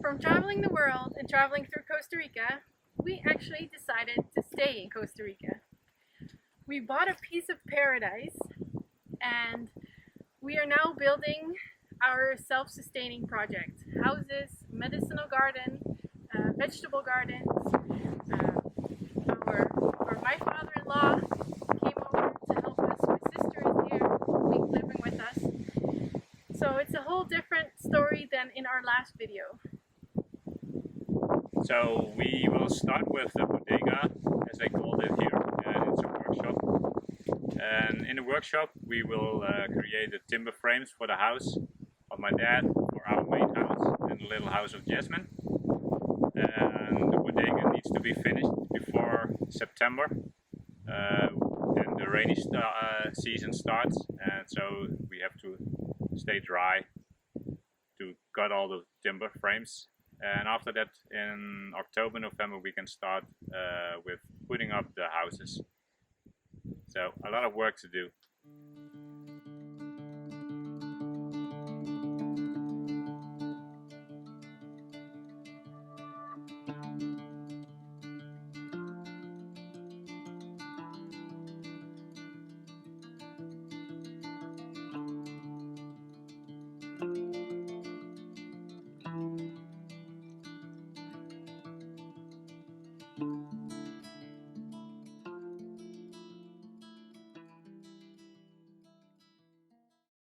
from traveling the world and traveling through Costa Rica, we actually decided to stay in Costa Rica. We bought a piece of paradise and we are now building our self-sustaining project. Houses, medicinal garden, vegetable gardens. My father-in-law came over to help us. My sister is here living with us. So it's a whole different story than in our last video. So we will start with the bodega, as they called it here, and it's a workshop. And in the workshop we will create the timber frames for the house of my dad, for our main house, and the little house of Jasmine. And the bodega needs to be finished before September. Then the rainy season starts, and so we have to stay dry to cut all the timber frames. And after that, in October, November, we can start with putting up the houses. So a lot of work to do.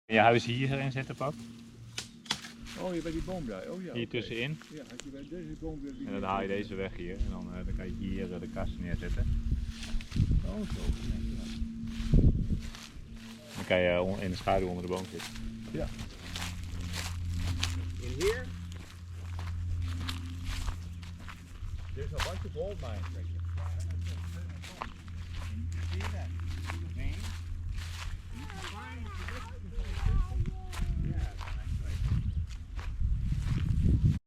Je huis hierin zitten, pap? Oh, je bij die boom daar? Oh ja. Hier tussenin. Ja, had je bij deze boom weer. En dan haal je deze weg hier en dan kan je hier de kast neerzetten. Oh, zo. Ja. Dan kan je in de schaduw onder de boom zitten. Ja. In here, there's a bunch of gold mines right here. See that? The vein?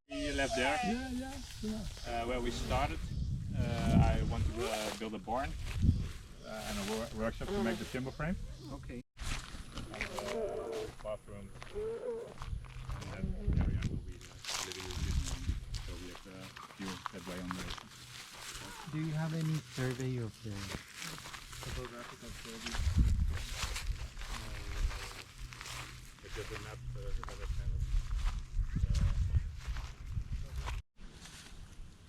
You left there, where we started. I want to build a barn and a workshop to make the timber frame. Okay. Bathroom. And that area will be the living room. So we have the view that way on the. Do you have any survey of the Topographical survey? It's just a map that I sent.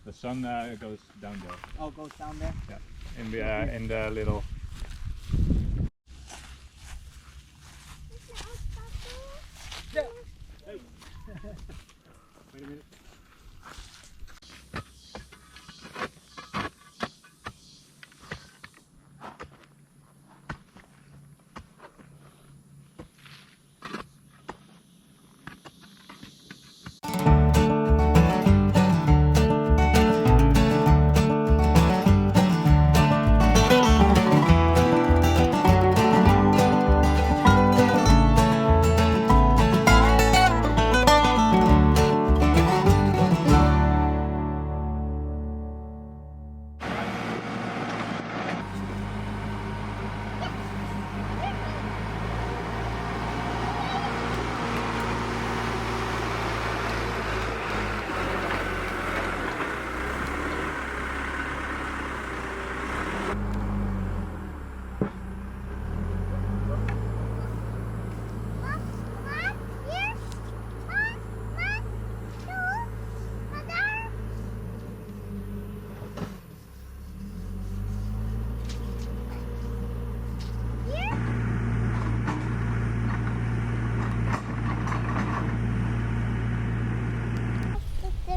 The sun goes down there. Oh, goes down there? Yeah, in the little. Yeah. Wait a minute.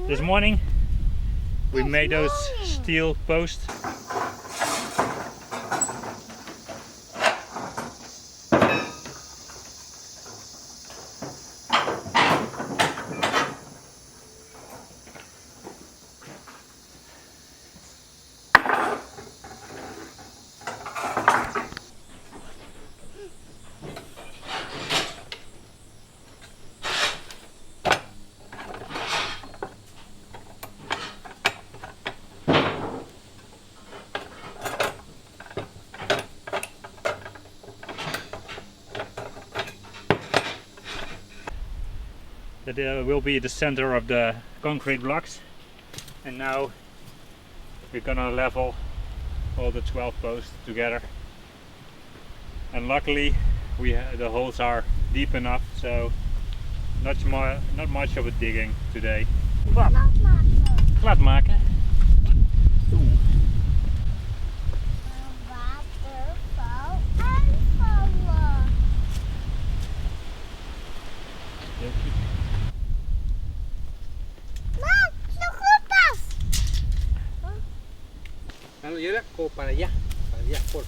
This morning we made those steel posts. That will be the center of the concrete blocks. And now we're gonna level all the 12 posts together. And luckily the holes are deep enough, so not much of a digging today. Wat? Glad maken. Oeh. Waterval aanvallen. Mam, zo goed pas. Mano, lleva como para allá, por favor.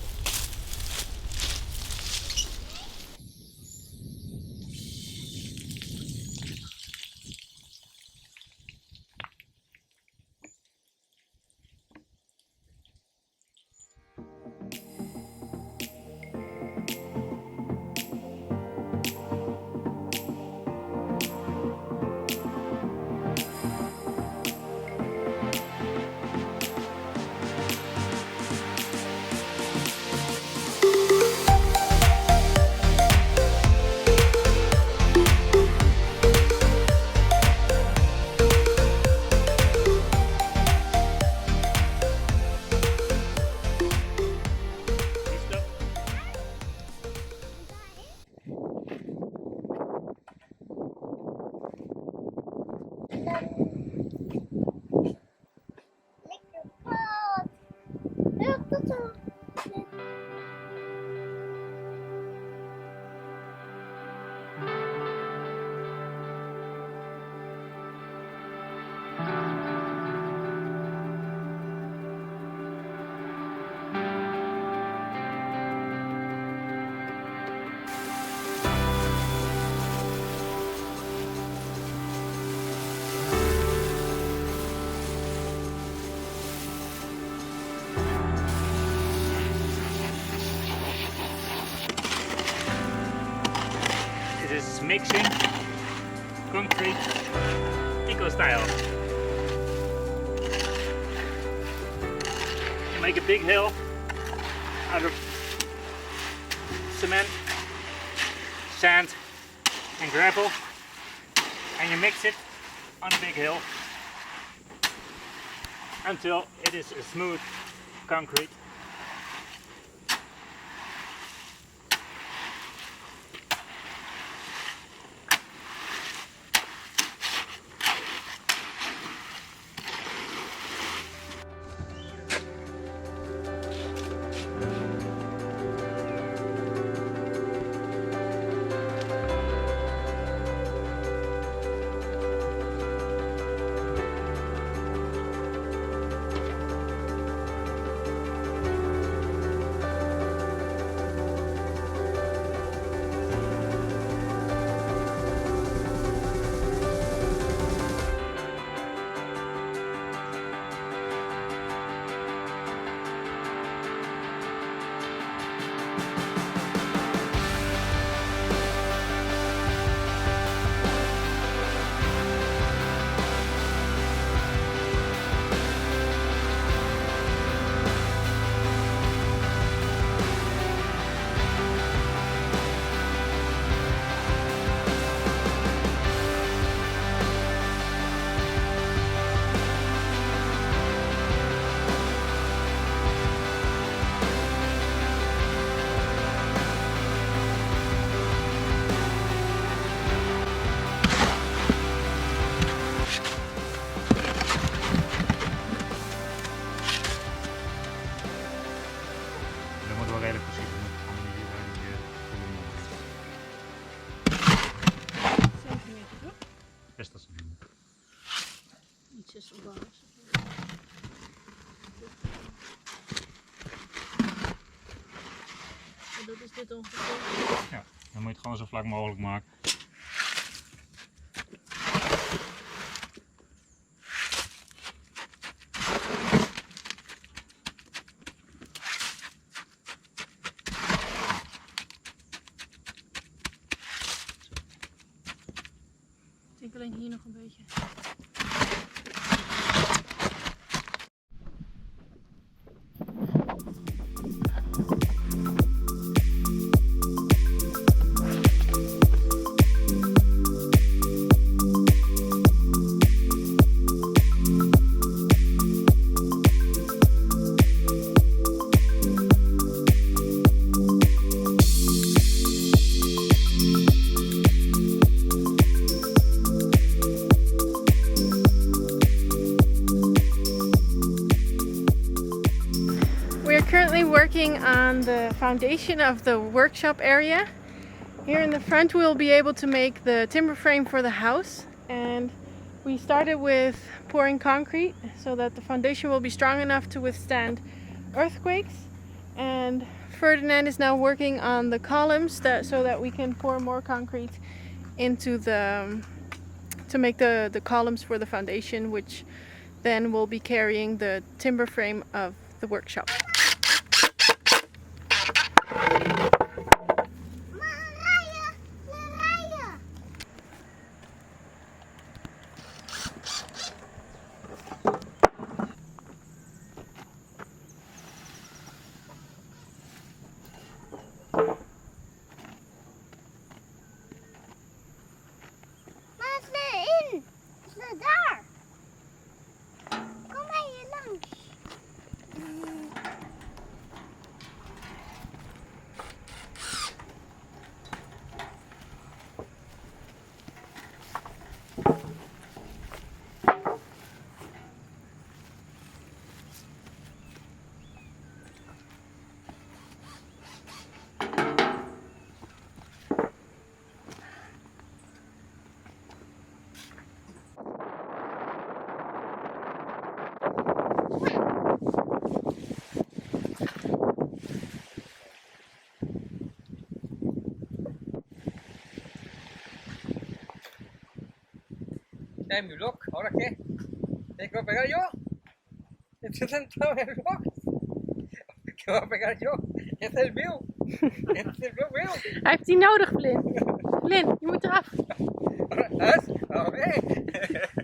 Lekker koud. Ja, dat zo. This is mixing concrete eco style. You make a big hill out of cement, sand and gravel, and you mix it on a big hill until it is a smooth concrete. Dat moet wel redelijk precies zijn. Centimeter, toch? Best als Ietsjes opbouwen. En dat is dit ongeveer. ja, dan moet je het gewoon zo vlak mogelijk maken. Ik denk alleen hier nog een beetje. working on the foundation of the workshop area. Here in the front we'll be able to make the timber frame for the house, and we started with pouring concrete so that the foundation will be strong enough to withstand earthquakes, and Ferdinand is now working on the columns so that we can pour more concrete into to make the columns for the foundation, which then will be carrying the timber frame of the workshop. Daar! Kom maar hier langs. Em, look, ahora qué? ¿Qué va a pegar yo? Estoy sentado en el box. ¿Qué va a pegar yo? Este es el mío. Este es el mío. Hij heeft die nodig, Flynn. Flynn, je moet eraf. Ahora, ¿sabes? A ver.